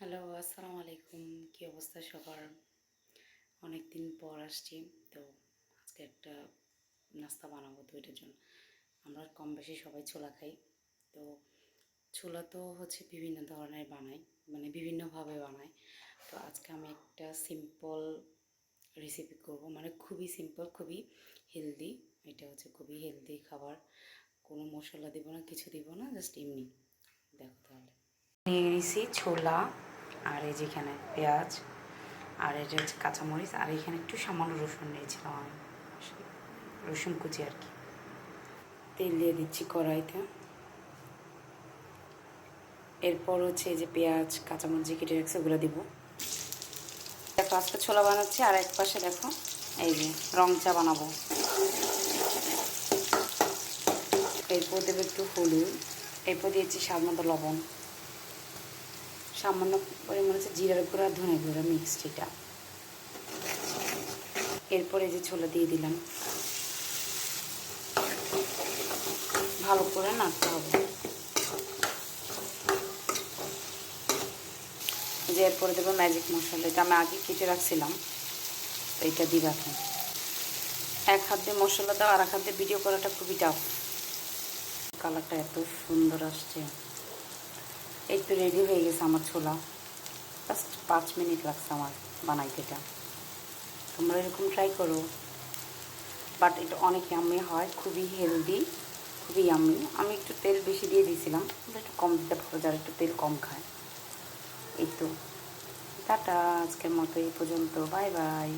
Hello, আসসালামু আলাইকুম। কী অবস্থা সবার? অনেক দিন পর আসছি। তো আজকে একটা নাস্তা বানাবো, তো এটার জন্য আমরা কম বেশি সবাই ছোলা খাই। তো ছোলা তো হচ্ছে বিভিন্ন ধরনের বানাই, মানে বিভিন্নভাবে বানাই। তো আজকে আমি একটা সিম্পল রেসিপি করব, মানে খুবই সিম্পল, খুবই হেলদি। এটা হচ্ছে খুবই হেলদি খাবার, কোনো মশলা দিব না, কিছু দিব না, জাস্ট এমনি। দেখো তাহলে নিয়ে নিয়েছি ছোলা, আর এই যেখানে পেঁয়াজ, আর এটা হচ্ছে কাঁচামরিচ, আর এখানে একটু সামান্য রসুন নিয়েছিলাম আমি, রসুন কুচি আর কি। তেল দিয়ে দিচ্ছি কড়াইতে। এরপর হচ্ছে এই যে পেঁয়াজ কাঁচামরিচ যে কেটে রাখছে ওগুলো দিব। দেখো আজকে ছোলা বানাচ্ছি, আর এক পাশে দেখো এই যে রং চা বানাবো। এরপর দেবো একটু হলুদ, এরপর দিয়েছি স্বাদ মতো লবণ, সামান্য পরিমাণ হচ্ছে জিরার গুঁড়া, ধনে গুঁড়া মিক্সড এটা। এরপরে যে ছোলা দিয়ে দিলাম, ভালো করে নাড়তে হবে। যে এরপরে দেবো ম্যাজিক মশলা, এটা আমি আগে কেটে রাখছিলাম, তো এটা দিই এখন। এক হাত দিয়ে মশলা দাও, আর এক হাত দিয়ে ভিডিও করাটা খুবই টাফ। কালারটা এত সুন্দর আসছে। এই তো রেডি হয়ে গেছে আমার ছোলা। জাস্ট 5 মিনিট লাগছে আমার বানাইতে এটা। তোমরা এরকম ট্রাই করো। বাট এটা অনেক ইয়াম্মি হয়, খুবই হেলদি, খুবই ইয়াম্মি। আমি একটু তেল বেশি দিয়ে দিয়েছিলাম, একটু কম দিতে পারো যারা একটু তেল কম খায়। এই তো টাটা, আজকের মতো এই পর্যন্ত, বাই বাই।